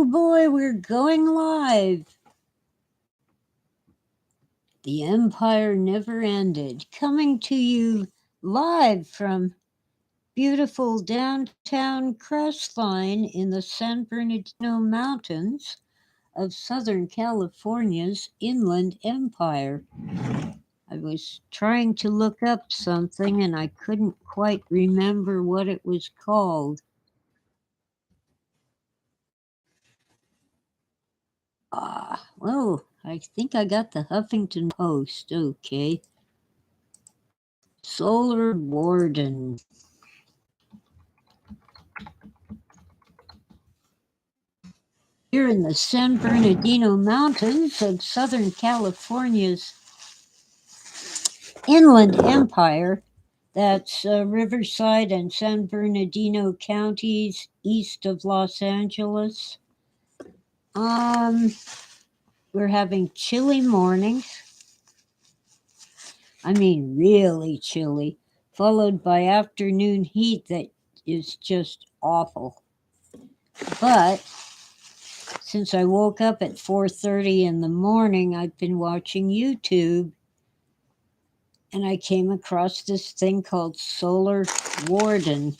Oh boy, we're going live. The Empire Never Ended, coming to you live from beautiful downtown Crestline in the San Bernardino Mountains of Southern California's Inland Empire. I was trying to look up something and I couldn't quite remember what it was called. Well, I think I got the Huffington Post. Okay. Solar Warden. Here in the San Bernardino Mountains of Southern California's Inland Empire, that's Riverside and San Bernardino counties east of Los Angeles. We're having chilly mornings. I mean, really chilly, followed by afternoon heat that is just awful. But since I woke up at 4:30 in the morning, I've been watching YouTube and I came across this thing called Solar Warden.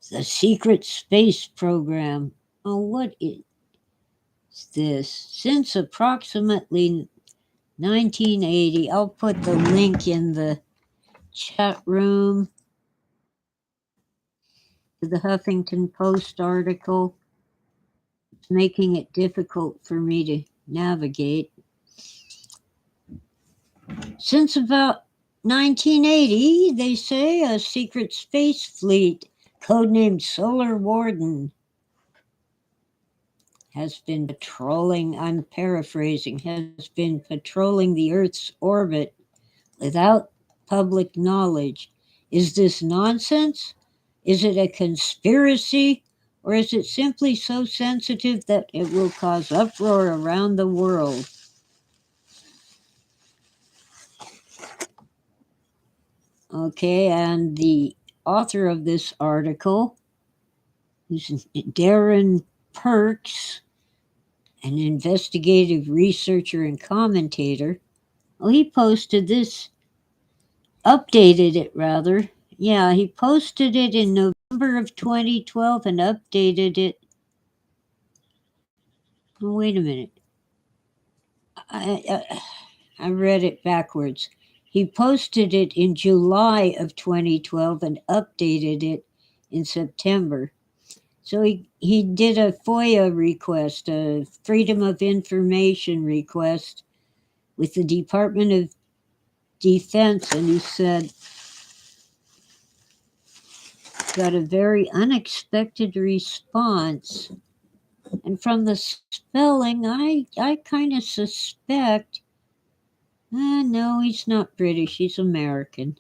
The secret space program. Oh, what is this? Since approximately 1980, I'll put the link in the chat room to the Huffington Post article. It's making it difficult for me to navigate. Since about 1980, they say, a secret space fleet, codenamed Solar Warden, has been patrolling, I'm paraphrasing, has been patrolling the Earth's orbit without public knowledge. Is this nonsense? Is it a conspiracy? Or is it simply so sensitive that it will cause uproar around the world? Okay, and the author of this article, who's Darren Perks, an investigative researcher and commentator, well, he posted this, updated it rather. Yeah, he posted it in November of 2012 and updated it. Oh, wait a minute. I read it backwards. He posted it in July of 2012 and updated it in September. So he did a FOIA request, a Freedom of Information request with the Department of Defense, and he said, got a very unexpected response. And from the spelling, I kind of suspect, no, he's not British, he's American.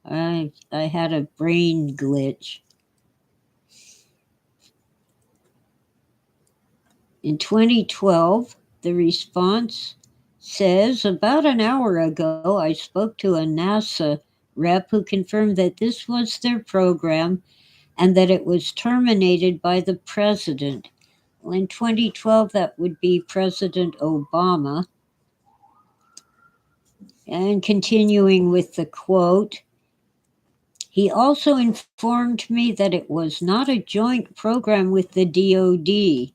I had a brain glitch. In 2012, the response says, about an hour ago, I spoke to a NASA rep who confirmed that this was their program and that it was terminated by the president. Well, in 2012, that would be President Obama. And continuing with the quote, he also informed me that it was not a joint program with the DoD.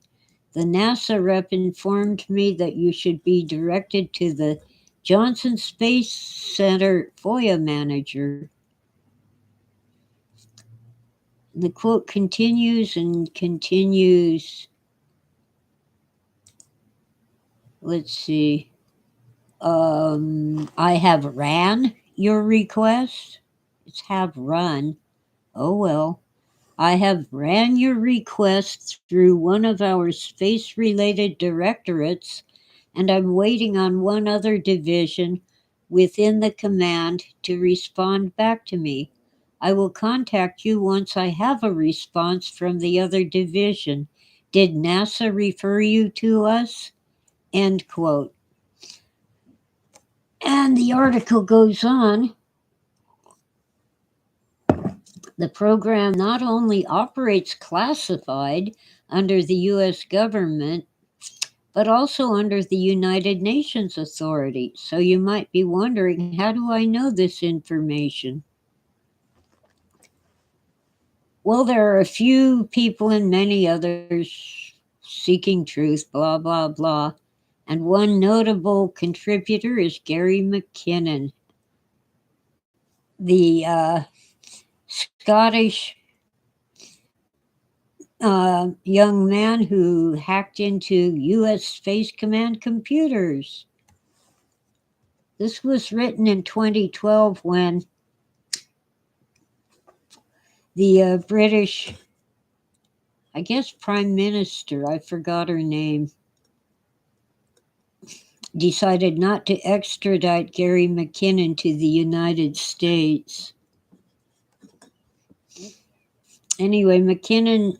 The NASA rep informed me that you should be directed to the Johnson Space Center FOIA manager. The quote continues and continues. Let's see. I have ran your request. It's have run. Oh well. I have ran your request through one of our space-related directorates, and I'm waiting on one other division within the command to respond back to me. I will contact you once I have a response from the other division. Did NASA refer you to us? End quote. And the article goes on. The program not only operates classified under the US government, but also under the United Nations Authority. So you might be wondering, how do I know this information? Well, there are a few people and many others seeking truth, blah, blah, blah. And one notable contributor is Gary McKinnon, the Scottish young man who hacked into US Space Command computers. This was written in 2012 when the British, I guess, Prime Minister, I forgot her name, decided not to extradite Gary McKinnon to the United States. Anyway, McKinnon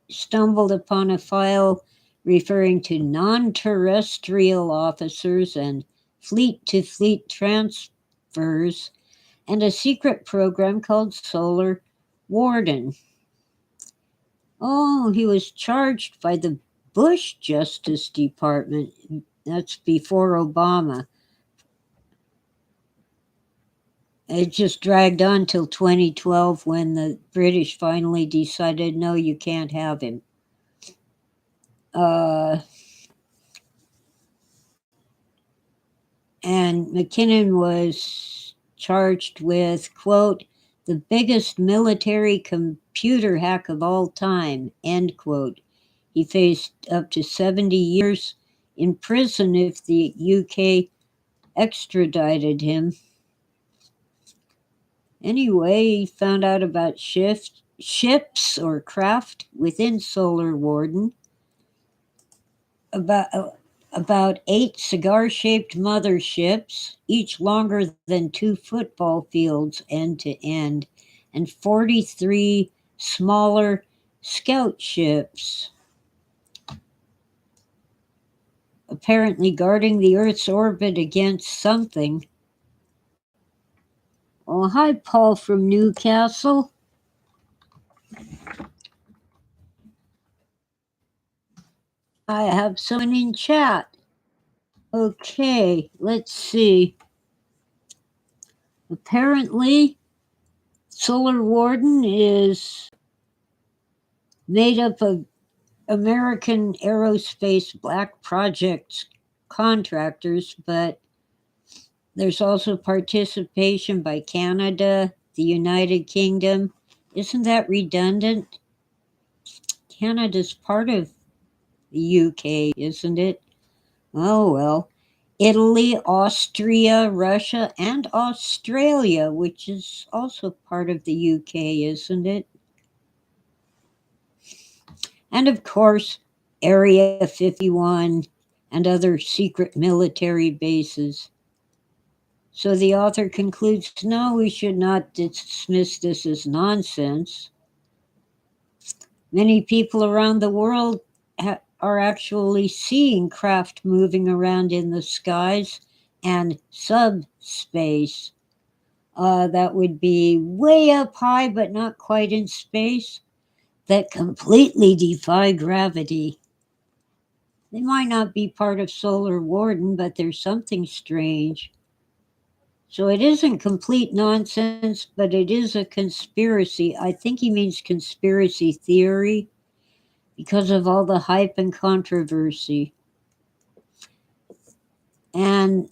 stumbled upon a file referring to non-terrestrial officers and fleet-to-fleet transfers and a secret program called Solar Warden. Oh, he was charged by the Bush Justice Department. That's before Obama. It just dragged on till 2012 when the British finally decided, no, you can't have him. And McKinnon was charged with, quote, the biggest military computer hack of all time, end quote. He faced up to 70 years in prison if the UK extradited him. Anyway, he found out about ships or craft within Solar Warden, about 8 cigar-shaped motherships, each longer than 2 football fields end to end, and 43 smaller scout ships, apparently guarding the Earth's orbit against something. Oh, hi, Paul from Newcastle. I have someone in chat. Okay, let's see. Apparently, Solar Warden is made up of American aerospace black projects contractors, but there's also participation by Canada, the United Kingdom. Isn't that redundant? Canada's part of the UK, isn't it? Oh, well. Italy, Austria, Russia, and Australia, which is also part of the UK, isn't it? And of course, Area 51 and other secret military bases. So the author concludes, no, we should not dismiss this as nonsense. Many people around the world are actually seeing craft moving around in the skies and subspace. That would be way up high, but not quite in space, that completely defy gravity. They might not be part of Solar Warden, but there's something strange. So it isn't complete nonsense, but it is a conspiracy. I think he means conspiracy theory because of all the hype and controversy. And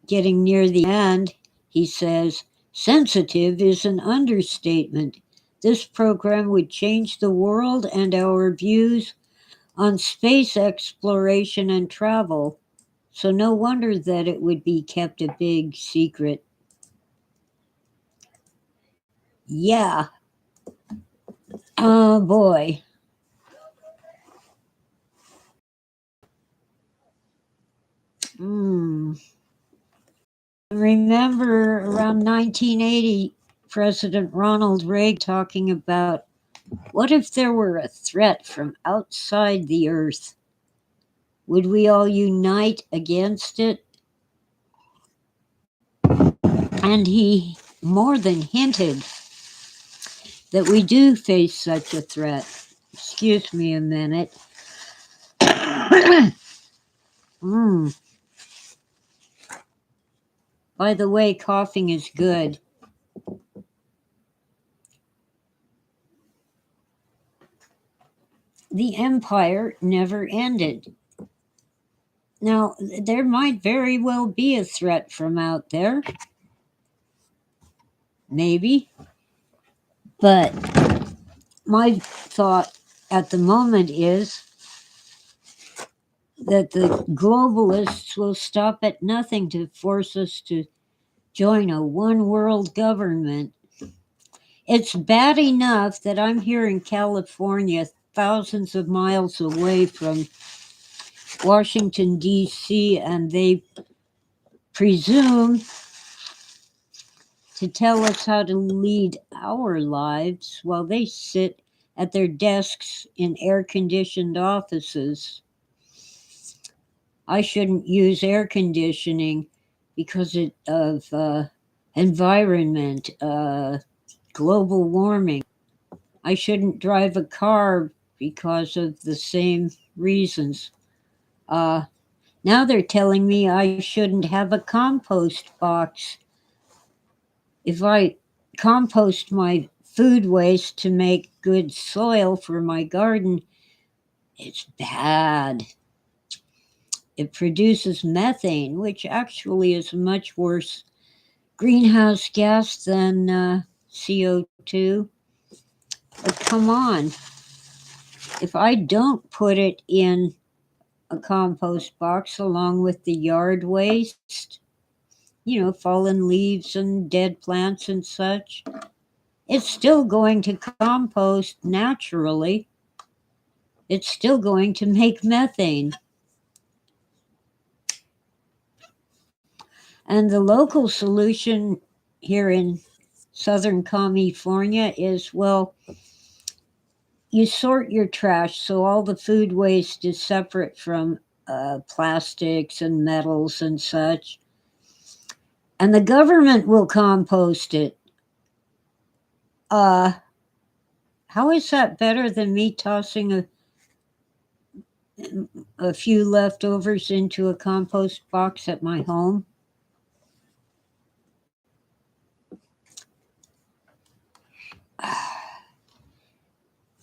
getting near the end, he says, sensitive is an understatement. This program would change the world and our views on space exploration and travel. So no wonder that it would be kept a big secret. Yeah. Oh boy. Remember around 1980, President Ronald Reagan talking about what if there were a threat from outside the Earth? Would we all unite against it? And he more than hinted that we do face such a threat. Excuse me a minute. mm. By the way, coughing is good. The empire never ended. Now, there might very well be a threat from out there. Maybe. But my thought at the moment is that the globalists will stop at nothing to force us to join a one world government. It's bad enough that I'm here in California, thousands of miles away from Washington, D.C., and they presume to tell us how to lead our lives while they sit at their desks in air conditioned offices. I shouldn't use air conditioning because of environment, global warming. I shouldn't drive a car because of the same reasons. Uh, Now they're telling me I shouldn't have a compost box. If I compost my food waste to make good soil for my garden, it's bad. It produces methane, which actually is a much worse greenhouse gas than CO2. But come on, if I don't put it in a compost box along with the yard waste, fallen leaves and dead plants and such, it's still going to compost naturally. It's still going to make methane. And the local solution here in Southern California is, well, you sort your trash so all the food waste is separate from plastics and metals and such. And the government will compost it. Uh, how is that better than me tossing a few leftovers into a compost box at my home?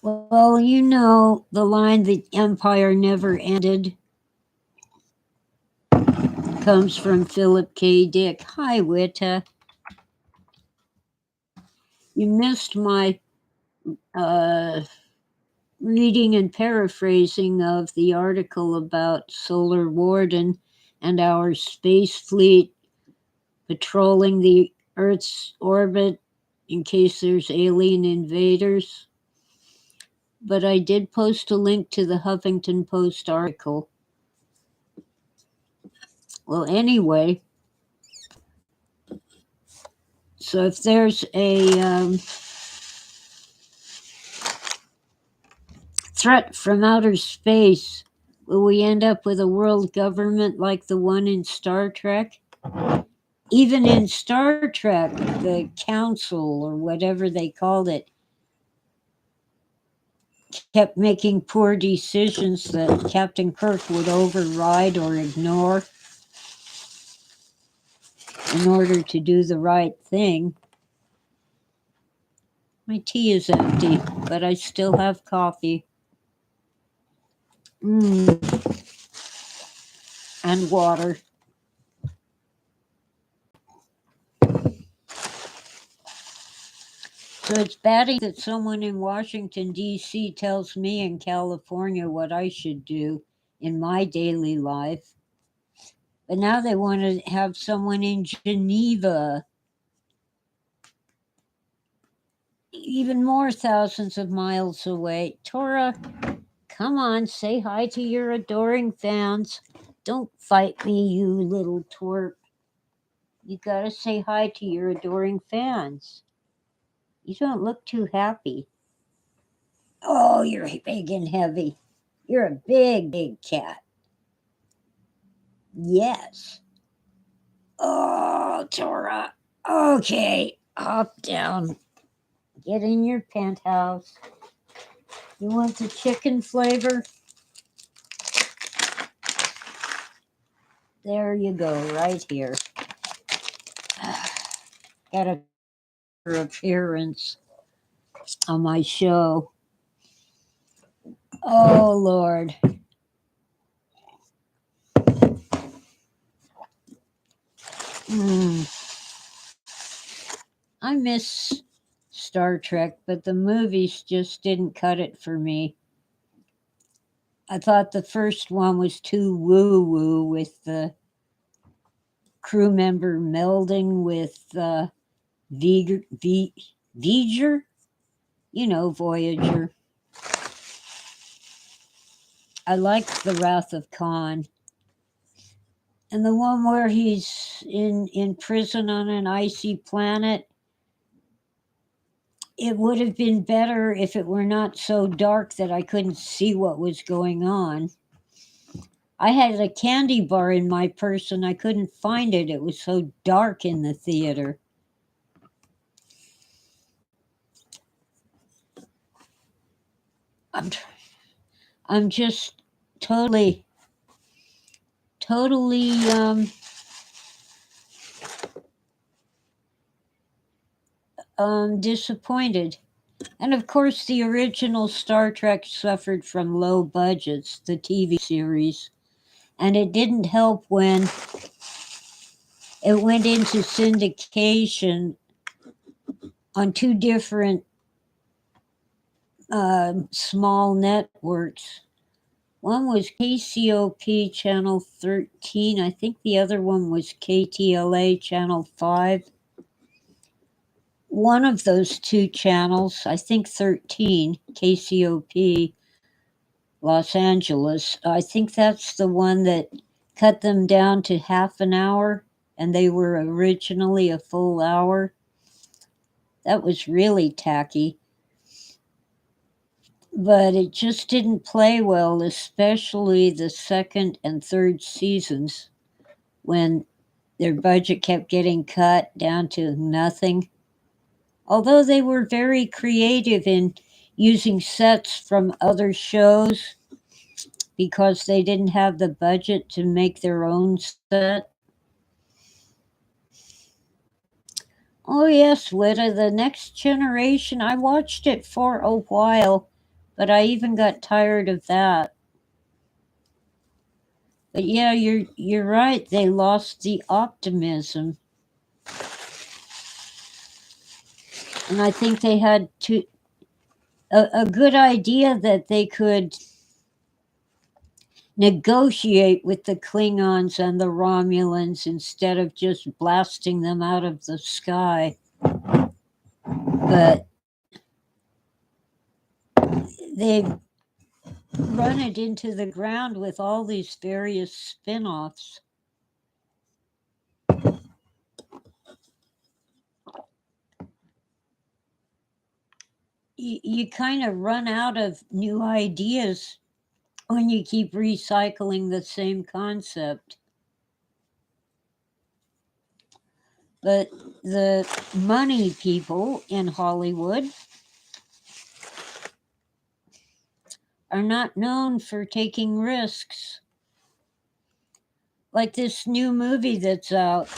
Well, the line "the empire never ended" comes from Philip K. Dick. Hi, Witta. You missed my uh, reading and paraphrasing of the article about Solar Warden and our space fleet patrolling the Earth's orbit in case there's alien invaders. But I did post a link to the Huffington Post article. Well, anyway, so if there's a threat from outer space, will we end up with a world government like the one in Star Trek? Even in Star Trek, the council, or whatever they called it, kept making poor decisions that Captain Kirk would override or ignore in order to do the right thing. My tea is empty, but I still have coffee. And water. So it's bad that someone in Washington, D.C. tells me in California what I should do in my daily life. But now they want to have someone in Geneva, even more thousands of miles away. Tora, come on, say hi to your adoring fans. Don't fight me, you little twerp. You gotta say hi to your adoring fans. You don't look too happy. Oh, you're big and heavy. You're a big, big cat. Yes. Oh, Tora. Okay, hop down. Get in your penthouse. You want the chicken flavor? There you go, right here. Got a appearance on my show. Oh, Lord. Mm. I miss Star Trek, but the movies just didn't cut it for me. I thought the first one was too woo-woo with the crew member melding with V'ger, Voyager. I liked The Wrath of Khan. And the one where he's in prison on an icy planet, it would have been better if it were not so dark that I couldn't see what was going on. I had a candy bar in my purse and I couldn't find it. It was so dark in the theater. I'm just totally disappointed. And of course, the original Star Trek suffered from low budgets, the TV series. And it didn't help when it went into syndication on two different small networks. One was KCOP Channel 13. I think the other one was KTLA Channel 5. One of those two channels, I think 13, KCOP Los Angeles, I think that's the one that cut them down to half an hour, and they were originally a full hour. That was really tacky. But it just didn't play well, especially the second and third seasons when their budget kept getting cut down to nothing. Although they were very creative in using sets from other shows because they didn't have the budget to make their own set. Oh, yes, Witta, The Next Generation. I watched it for a while, but I even got tired of that. But yeah, you're right. They lost the optimism, and I think they had a good idea that they could negotiate with the Klingons and the Romulans instead of just blasting them out of the sky. But they've run it into the ground with all these various spin-offs. You kind of run out of new ideas when you keep recycling the same concept. But the money people in Hollywood are not known for taking risks. Like this new movie that's out,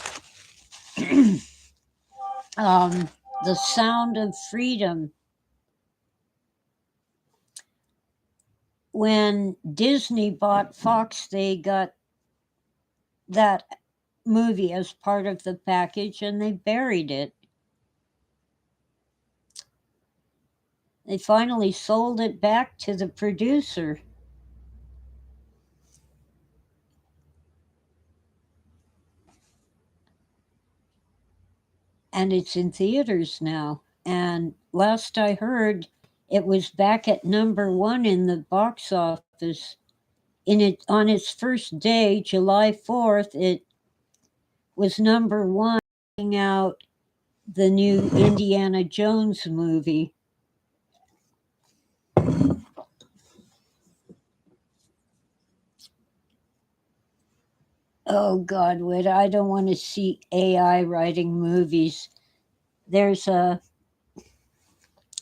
The Sound of Freedom. When Disney bought Fox, they got that movie as part of the package and they buried it. They finally sold it back to the producer. And it's in theaters now. And last I heard, it was back at #1 in the box office. On its first day, July 4th, it was #1, out the new Indiana Jones movie. Oh God, Whit, I don't want to see AI writing movies. There's a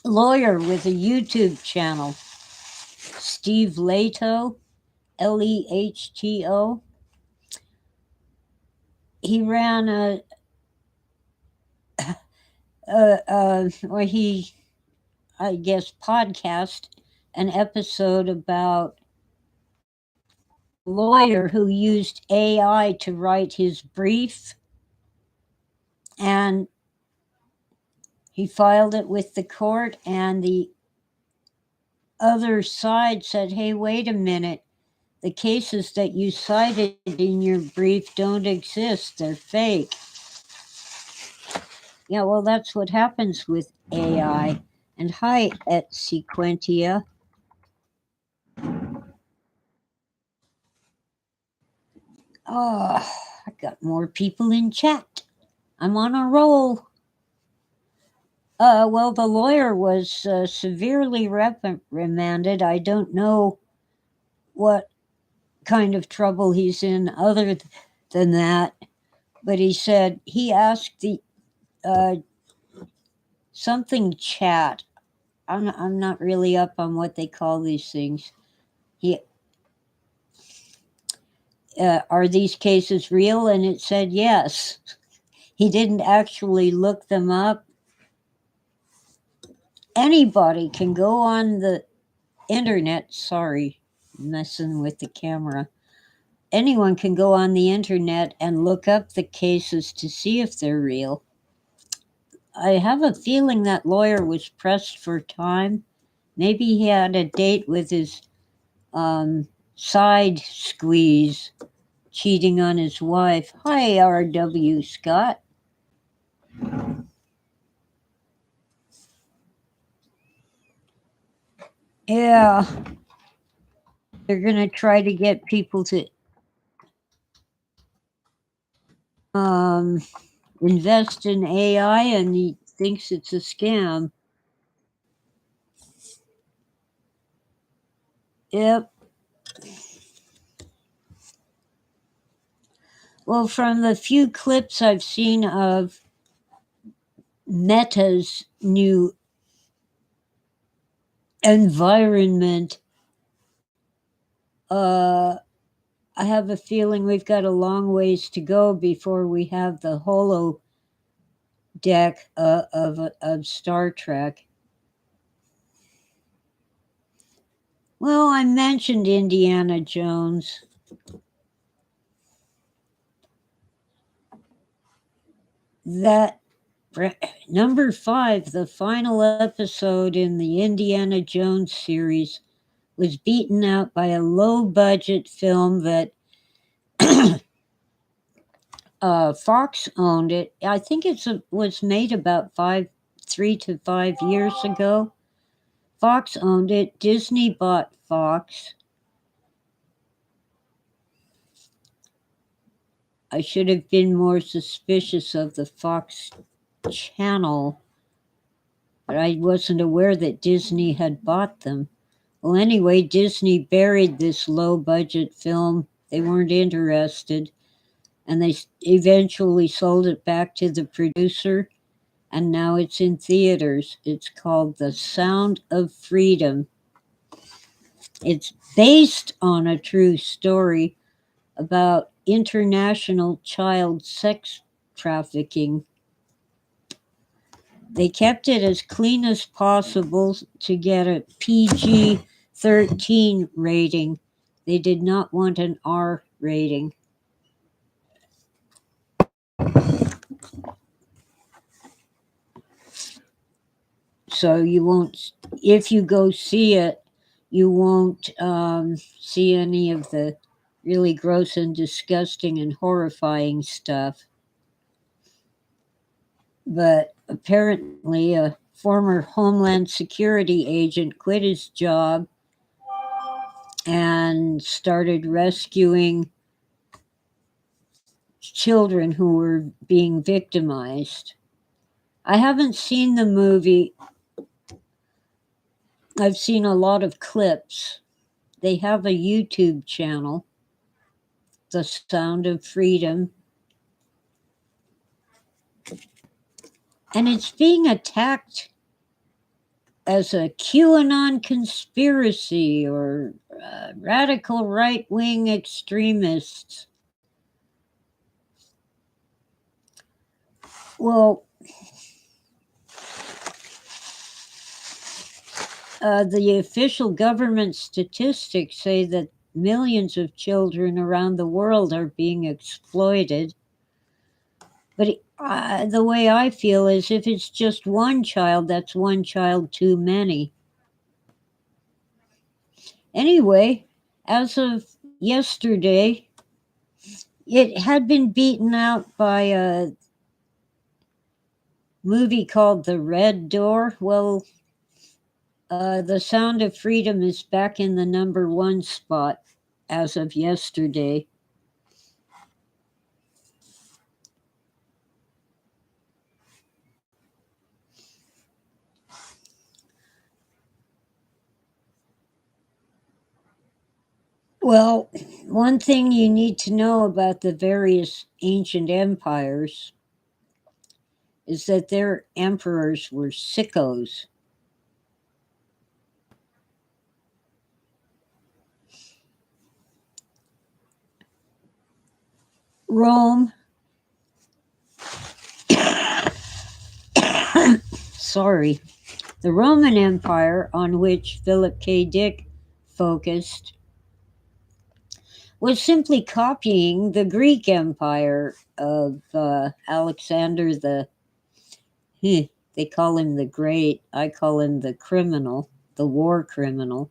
lawyer with a YouTube channel, Steve Leto, Lehto. He ran or he, I guess, podcast an episode about a lawyer who used AI to write his brief, and he filed it with the court, and the other side said, hey, wait a minute. The cases that you cited in your brief don't exist. They're fake. Yeah, well, that's what happens with AI. And hi, at Sequentia. Oh, I got more people in chat. I'm on a roll. Well, the lawyer was severely reprimanded. I don't know what kind of trouble he's in other than that, but he said he asked the something chat. I'm not really up on what they call these things. He are these cases real? And it said yes. He didn't actually look them up. Anybody can go on the internet. Sorry, messing with the camera. Anyone can go on the internet and look up the cases to see if they're real. I have a feeling that lawyer was pressed for time. Maybe he had a date with his side squeeze cheating on his wife. Hi, R.W. Scott. Yeah, they're going to try to get people to um, invest in AI, and he thinks it's a scam. Yep. Well, from the few clips I've seen of Meta's new environment, I have a feeling we've got a long ways to go before we have the holo deck of Star Trek. Well, I mentioned Indiana Jones. That number 5, the final episode in the Indiana Jones series, was beaten out by a low budget film that Fox owned it. I think it was made about 3 to 5 years ago. Fox owned it. Disney bought Fox. I should have been more suspicious of the Fox channel, but I wasn't aware that Disney had bought them. Well, anyway, Disney buried this low budget film. They weren't interested, and they eventually sold it back to the producer, and now it's in theaters. It's called The Sound of Freedom. It's based on a true story about international child sex trafficking. They kept it as clean as possible to get a PG-13 rating. They did not want an R rating. So you won't, if you go see it, you won't see any of the really gross and disgusting and horrifying stuff. But apparently, a former Homeland Security agent quit his job and started rescuing children who were being victimized. I haven't seen the movie. I've seen a lot of clips. They have a YouTube channel, The Sound of Freedom. And it's being attacked as a QAnon conspiracy or radical right wing extremists. Well, the official government statistics say that millions of children around the world are being exploited. But the way I feel is if it's just one child, that's one child too many. Anyway, as of yesterday, it had been beaten out by a movie called The Red Door. Well, The Sound of Freedom is back in the number one spot as of yesterday. Well, one thing you need to know about the various ancient empires is that their emperors were sickos. Rome, sorry, the Roman Empire, on which Philip K. Dick focused, was simply copying the Greek Empire of Alexander the. They call him the Great. I call him the criminal, the war criminal.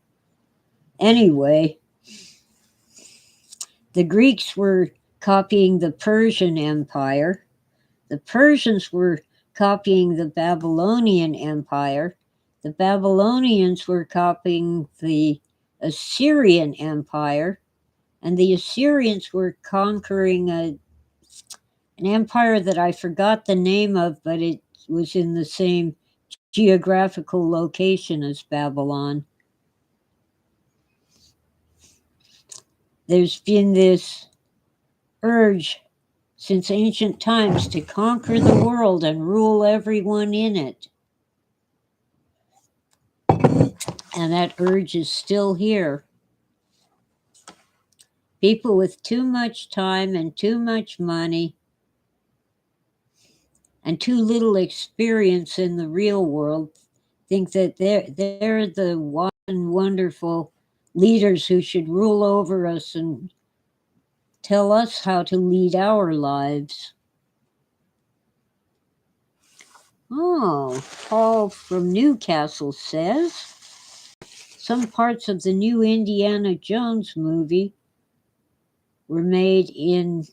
Anyway, the Greeks were copying the Persian Empire. The Persians were copying the Babylonian Empire. The Babylonians were copying the Assyrian Empire. And the Assyrians were conquering an empire that I forgot the name of, but it was in the same geographical location as Babylon. There's been this urge since ancient times to conquer the world and rule everyone in it. And that urge is still here. People with too much time and too much money and too little experience in the real world think that they're the wise and wonderful leaders who should rule over us and tell us how to lead our lives. Oh, Paul from Newcastle says some parts of the new Indiana Jones movie were made in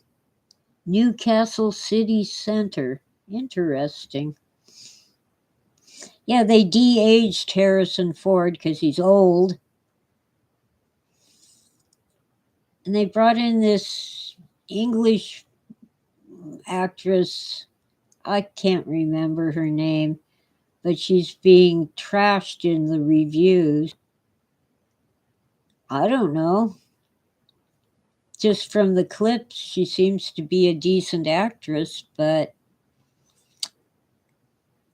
Newcastle City Center. Interesting. Yeah, they de-aged Harrison Ford because he's old. And they brought in this English actress. I can't remember her name, but she's being trashed in the reviews. I don't know. Just from the clips, she seems to be a decent actress, but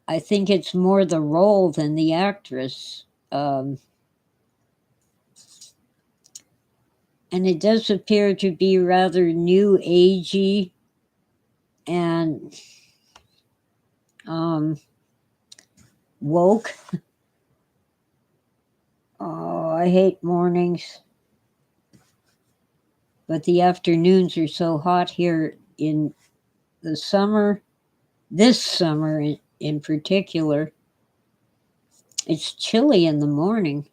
I think it's more the role than the actress. And it does appear to be rather new agey and woke. Oh, I hate mornings. But the afternoons are so hot here in the summer, this summer in particular. It's chilly in the morning.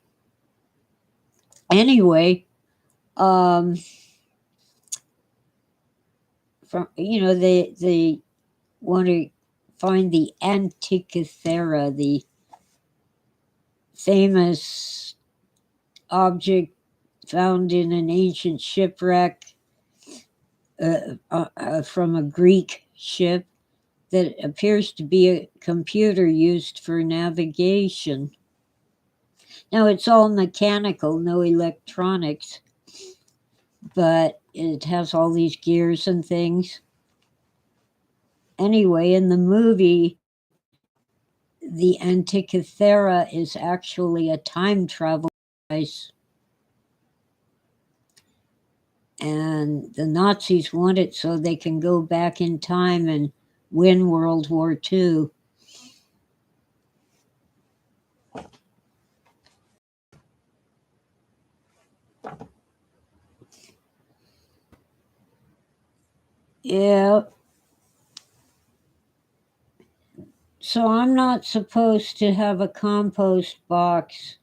Anyway, from they want to find the Antikythera, the famous object found in an ancient shipwreck from a Greek ship that appears to be a computer used for navigation. Now, it's all mechanical, no electronics, but it has all these gears and things. Anyway, in the movie, the Antikythera is actually a time travel device. And the Nazis want it so they can go back in time and win World War II. Yeah. So I'm not supposed to have a compost box.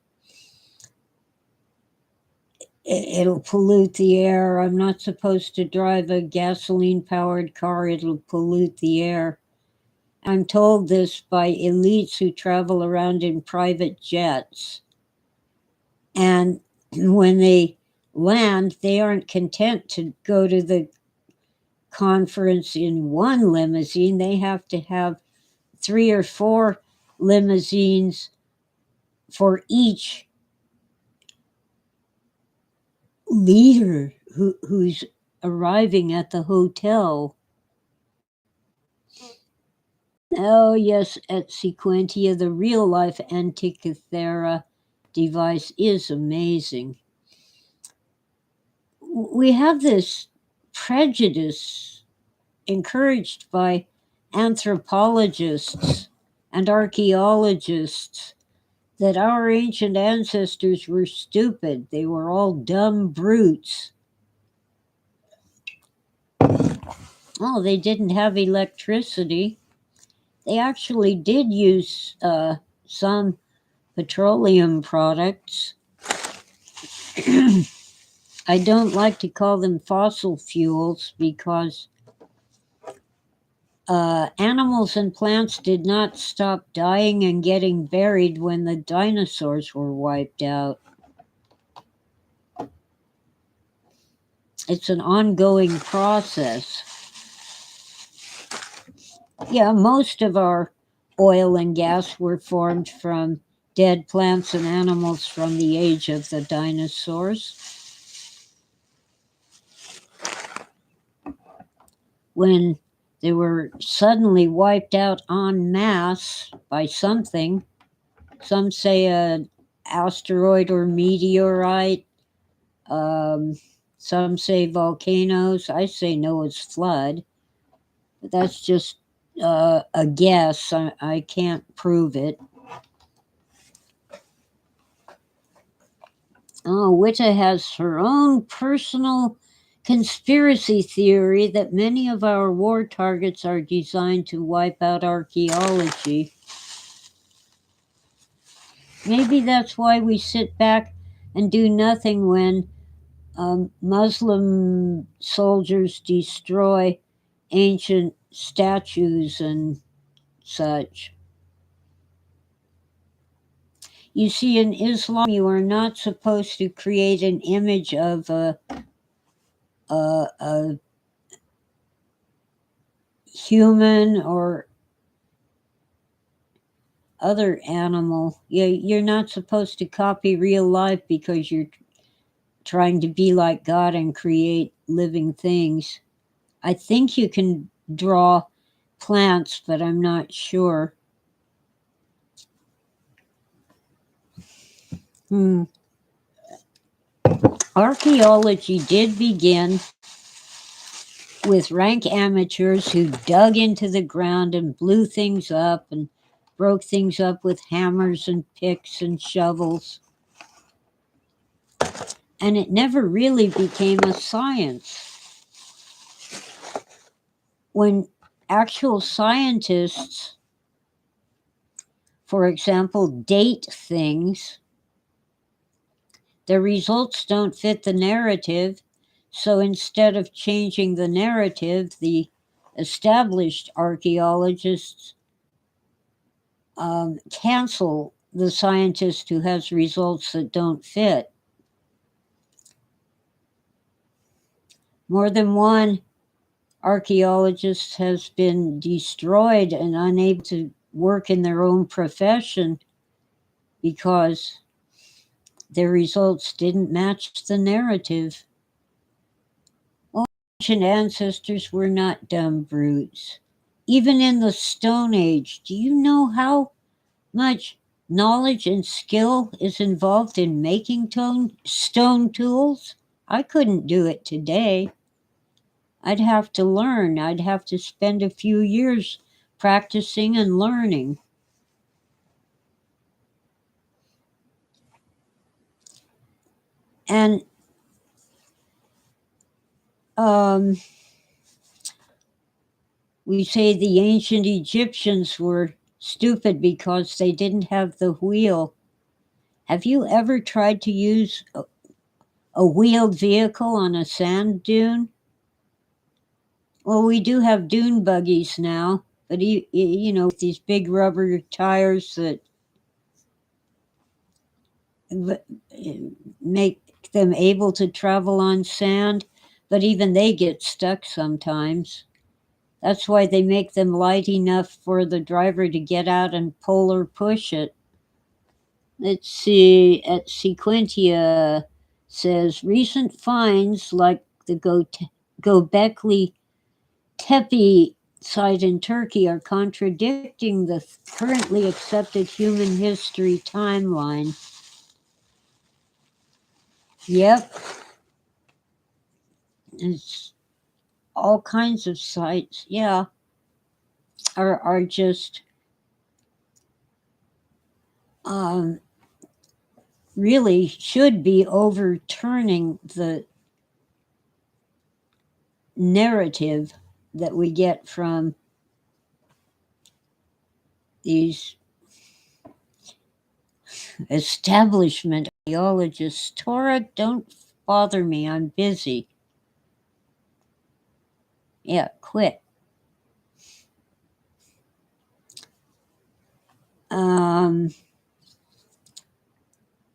It'll pollute the air. I'm not supposed to drive a gasoline-powered car. It'll pollute the air. I'm told this by elites who travel around in private jets. And when they land, they aren't content to go to the conference in one limousine. They have to have 3 or 4 limousines for each leader who's arriving at the hotel. Oh, yes, at Sequentia, the real life Antikythera device is amazing. We have this prejudice encouraged by anthropologists and archaeologists that our ancient ancestors were stupid. They were all dumb brutes. Oh, they didn't have electricity. They actually did use some petroleum products. I don't like to call them fossil fuels because animals and plants did not stop dying and getting buried when the dinosaurs were wiped out. It's an ongoing process. Yeah, most of our oil and gas were formed from dead plants and animals from the age of the dinosaurs. When they were suddenly wiped out en masse by something, some say an asteroid or meteorite, some say volcanoes. I say Noah's flood. But that's just a guess. I can't prove it. Oh, Witta has her own personal conspiracy theory that many of our war targets are designed to wipe out archaeology. Maybe that's why we sit back and do nothing when Muslim soldiers destroy ancient statues and such. You see, in Islam, you are not supposed to create an image of a human or other animal. You're not supposed to copy real life because you're trying to be like God and create living things. I think you can draw plants, but I'm not sure. Archaeology did begin with rank amateurs who dug into the ground and blew things up and broke things up with hammers and picks and shovels. And it never really became a science. When actual scientists, for example, date things, the results don't fit the narrative. So instead of changing the narrative, the established archaeologists cancel the scientist who has results that don't fit. More than one archaeologist has been destroyed and unable to work in their own profession because their results didn't match the narrative. Well, ancient ancestors were not dumb brutes. Even in the Stone Age, do you know how much knowledge and skill is involved in making stone tools. I couldn't do it today. I'd have to learn. I'd have to spend a few years practicing and learning. And um, we say the ancient Egyptians were stupid because they didn't have the wheel. Have you ever tried to use a wheeled vehicle on a sand dune? Well, we do have dune buggies now, but with these big rubber tires that make them able to travel on sand, but even they get stuck sometimes. That's why they make them light enough for the driver to get out and pull or push it. Let's see, at Sequentia says recent finds like the Gobekli Tepe site in Turkey are contradicting the currently accepted human history timeline. Yep, it's all kinds of sites. Yeah, are just um, really should be overturning the narrative that we get from these establishment ideologists. Tora, don't bother me. I'm busy. Yeah, quit. Um,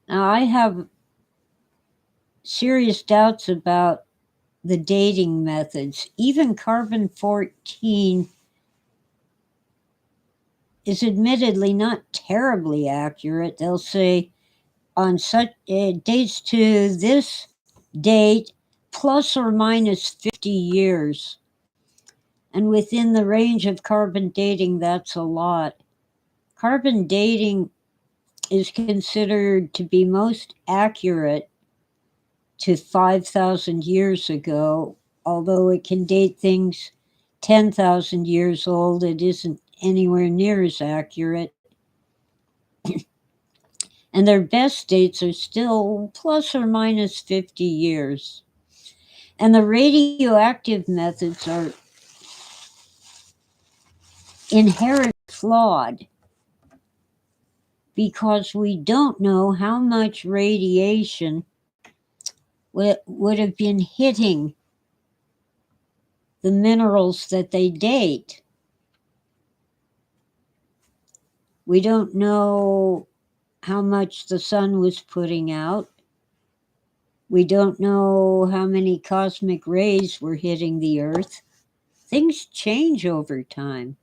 Now, I have serious doubts about the dating methods. Even carbon 14 is admittedly not terribly accurate. They'll say on such dates to this date plus or minus 50 years. And within the range of carbon dating, that's a lot. Carbon dating is considered to be most accurate to 5,000 years ago, although it can date things 10,000 years old, it isn't anywhere near as accurate. And their best dates are still plus or minus 50 years. And the radioactive methods are inherently flawed because we don't know how much radiation would have been hitting the minerals that they date. We don't know how much the sun was putting out. We don't know how many cosmic rays were hitting the earth. Things change over time.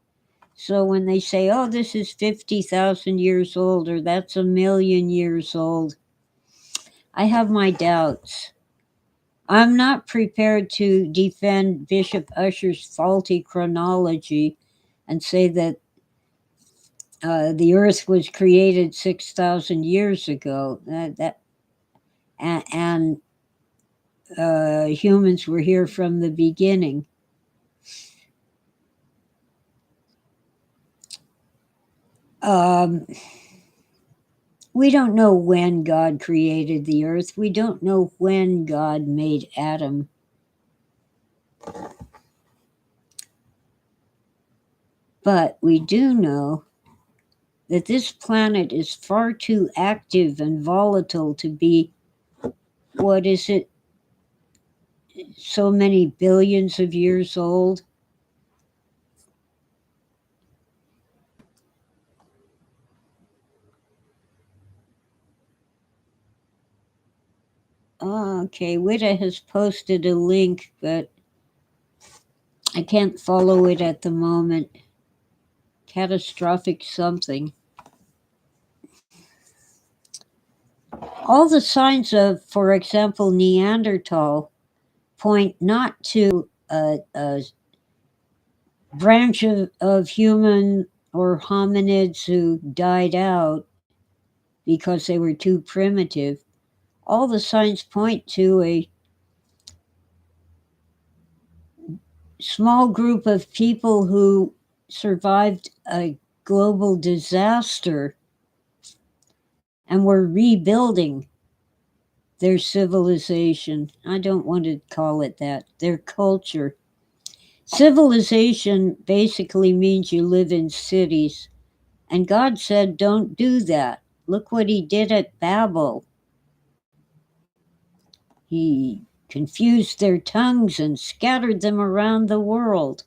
So when they say, oh, this is 50,000 years old or that's 1,000,000 years old, I have my doubts. I'm not prepared to defend Bishop Ussher's faulty chronology and say that the earth was created 6,000 years ago. And humans were here from the beginning. Um, we don't know when God created the earth. We don't know when God made Adam. But we do know that this planet is far too active and volatile to be, what is it, so many billions of years old. Okay, Wita has posted a link, but I can't follow it at the moment. Catastrophic something. All the signs of, for example, Neanderthal point not to a branch of human or hominids who died out because they were too primitive. All the signs point to a small group of people who survived a global disaster and were rebuilding their civilization. I don't want to call it that, their culture. Civilization basically means you live in cities. And God said, don't do that. Look what he did at Babel. He confused their tongues and scattered them around the world,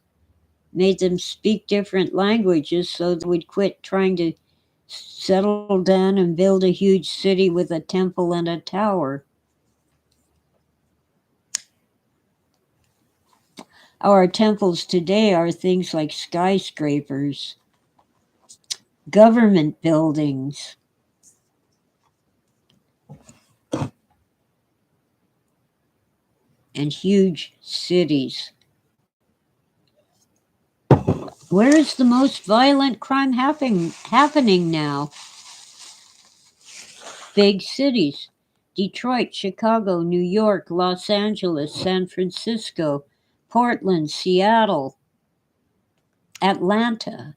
made them speak different languages so they would quit trying to settle down and build a huge city with a temple and a tower. Our temples today are things like skyscrapers, government buildings, and huge cities. Where is the most violent crime happening now? Big cities. Detroit, Chicago, New York, Los Angeles, San Francisco, Portland, Seattle, Atlanta,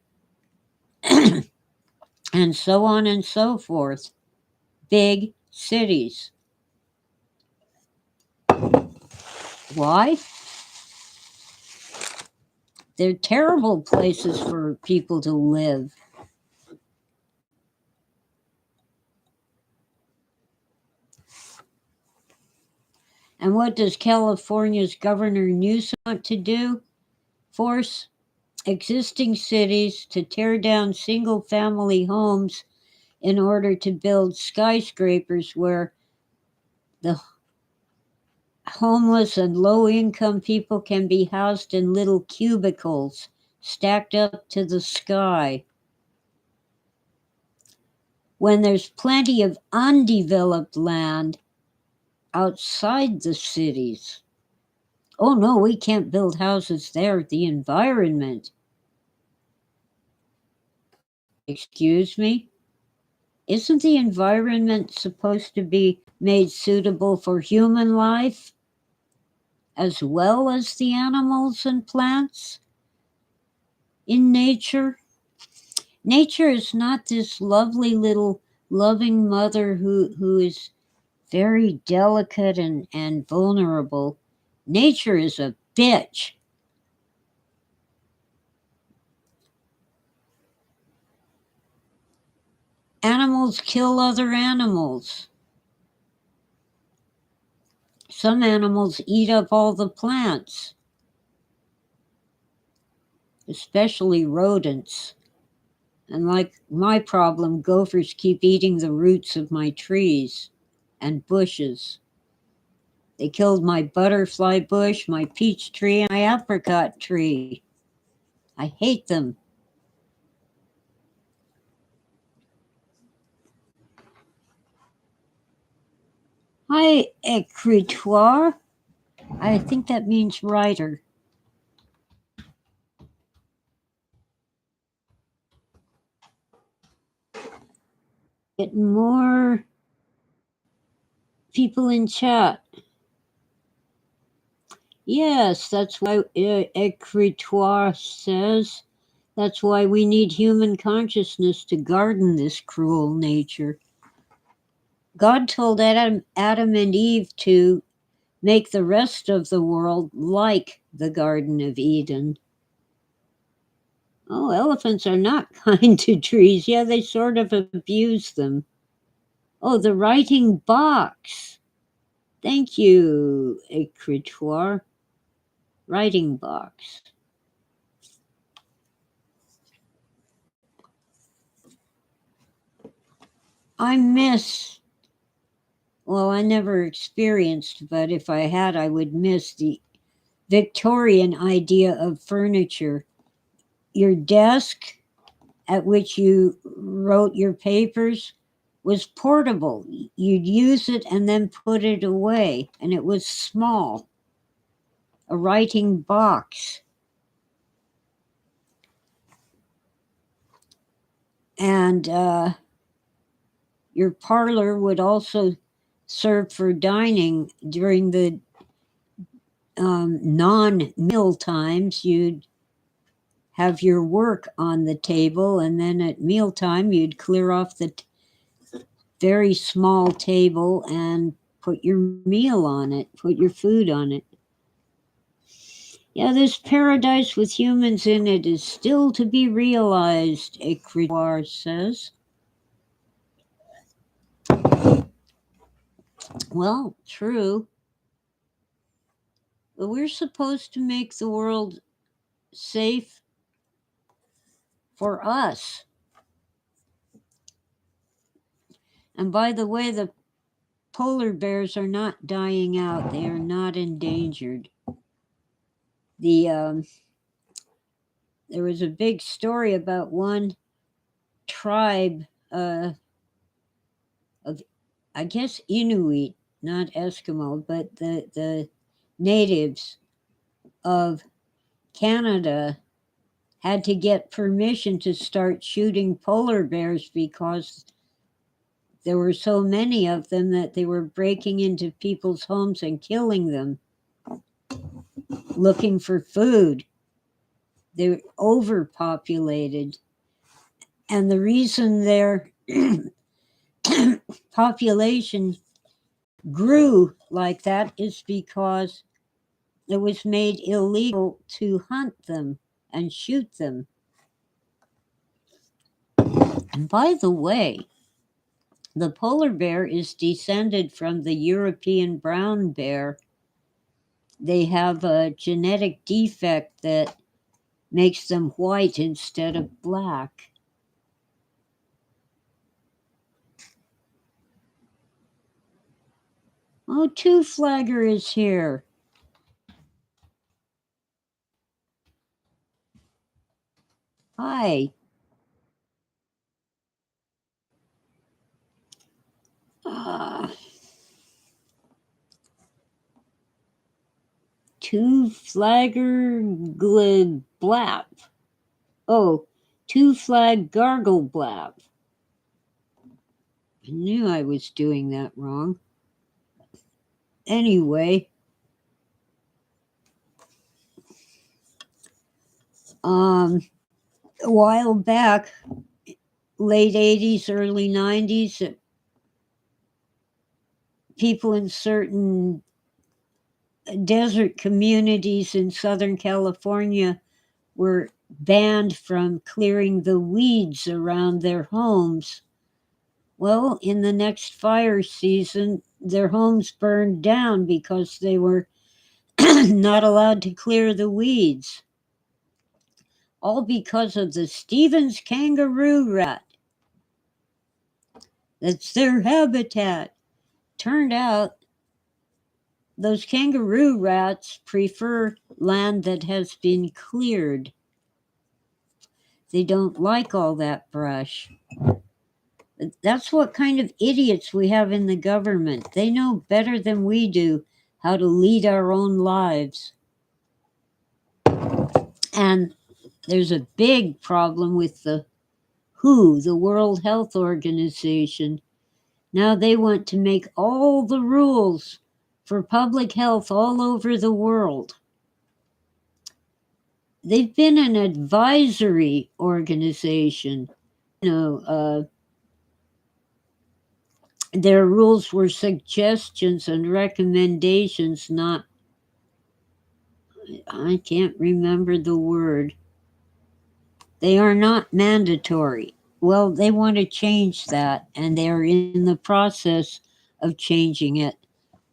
and so on and so forth. Big cities. Why? They're terrible places for people to live. And what does California's Governor Newsom want to do? Force existing cities to tear down single family homes in order to build skyscrapers where the homeless and low income people can be housed in little cubicles stacked up to the sky. When there's plenty of undeveloped land outside the cities. Oh no, we can't build houses there. The environment. Excuse me? Isn't the environment supposed to be made suitable for human life as well as the animals and plants in nature? Nature is not this lovely little loving mother who is very delicate and vulnerable. Nature is a bitch. Animals kill other animals. Some animals eat up all the plants, especially rodents. And like my problem, gophers keep eating the roots of my trees and bushes. They killed my butterfly bush, my peach tree, and my apricot tree. I hate them. Hi, écritoire. I think that means writer. Get more people in chat. Yes, that's why écritoire says. That's why we need human consciousness to garden this cruel nature. God told Adam and Eve to make the rest of the world like the Garden of Eden. Oh, elephants are not kind to trees. Yeah, they sort of abuse them. Oh, the writing box. Thank you, écritoire. Writing box. I miss, well, I never experienced, but if I had, I would miss the Victorian idea of furniture. Your desk at which you wrote your papers was portable. You'd use it and then put it away, and it was small. A writing box. And your parlor would also serve for dining during the non-meal times. You'd have your work on the table, and then at mealtime you'd clear off the very small table and put your meal on it, put your food on it. Yeah, this paradise with humans in it is still to be realized, a creature says. Well, true. But we're supposed to make the world safe for us. And by the way, the polar bears are not dying out, they are not endangered. There was a big story about one tribe of, I guess, Inuit, not Eskimo, but the natives of Canada had to get permission to start shooting polar bears because there were so many of them that they were breaking into people's homes and killing them, looking for food. They were overpopulated. And the reason their population grew like that is because it was made illegal to hunt them and shoot them. And by the way, the polar bear is descended from the European brown bear. They have a genetic defect that makes them white instead of black. Oh, Two Flagger is here. Hi. Two Flagger Blap. Oh, Two Flag Gargle Blap. I knew I was doing that wrong. Anyway, a while back, late 80s, early 90s, people in certain desert communities in Southern California were banned from clearing the weeds around their homes. Well, in the next fire season, their homes burned down because they were not allowed to clear the weeds. All because of the Stevens kangaroo rat. That's their habitat. Turned out those kangaroo rats prefer land that has been cleared. They don't like all that brush. That's what kind of idiots we have in the government. They know better than we do how to lead our own lives. And there's a big problem with the WHO, the World Health Organization. Now they want to make all the rules for public health all over the world. They've been an advisory organization. Their rules were suggestions and recommendations, not, I can't remember the word. They are not mandatory. Well, they want to change that, and they're in the process of changing it.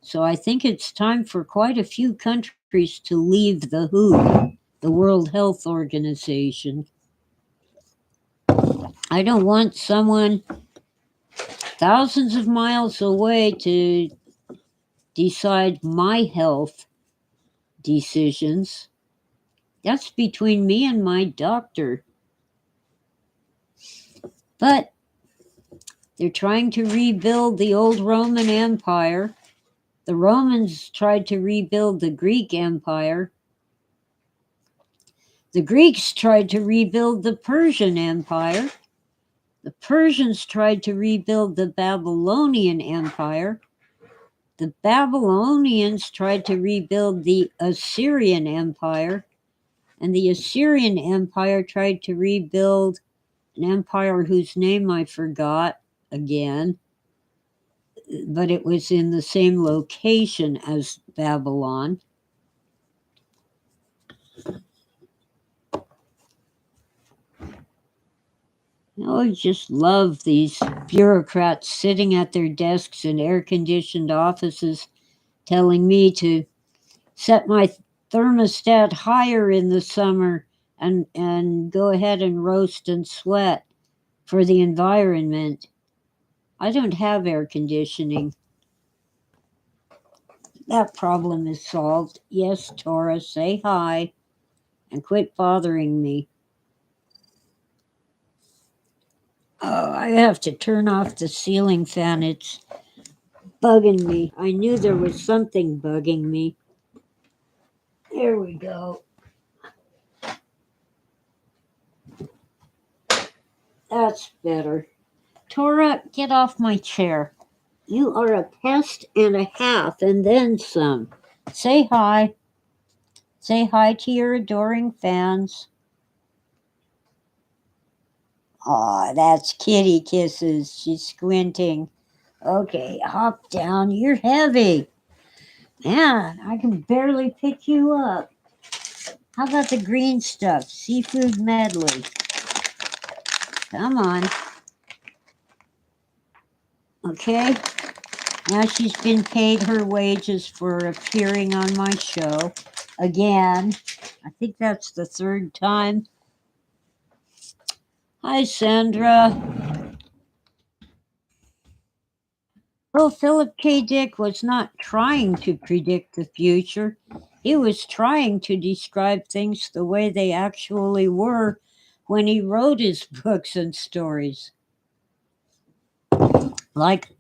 So I think it's time for quite a few countries to leave the WHO, the World Health Organization. I don't want someone thousands of miles away to decide my health decisions. That's between me and my doctor. But they're trying to rebuild the old Roman Empire. The Romans tried to rebuild the Greek Empire. The Greeks tried to rebuild the Persian Empire. The Persians tried to rebuild the Babylonian Empire. The Babylonians tried to rebuild the Assyrian Empire. And the Assyrian Empire tried to rebuild an empire whose name I forgot again, but it was in the same location as Babylon. I just love these bureaucrats sitting at their desks in air-conditioned offices telling me to set my thermostat higher in the summer and go ahead and roast and sweat for the environment. I don't have air conditioning. That problem is solved. Yes, Tora, say hi and quit bothering me. Oh, I have to turn off the ceiling fan. It's bugging me. I knew there was something bugging me. There we go. That's better. Tora, get off my chair. You are a pest and a half and then some. Say hi. Say hi to your adoring fans. Aw, that's kitty kisses. She's squinting. Okay, hop down. You're heavy. Man, I can barely pick you up. How about the green stuff? Seafood medley. Come on. Okay. Now she's been paid her wages for appearing on my show. Again. I think that's the third time. Hi, Sandra. Well, Philip K. Dick was not trying to predict the future. He was trying to describe things the way they actually were when he wrote his books and stories. Like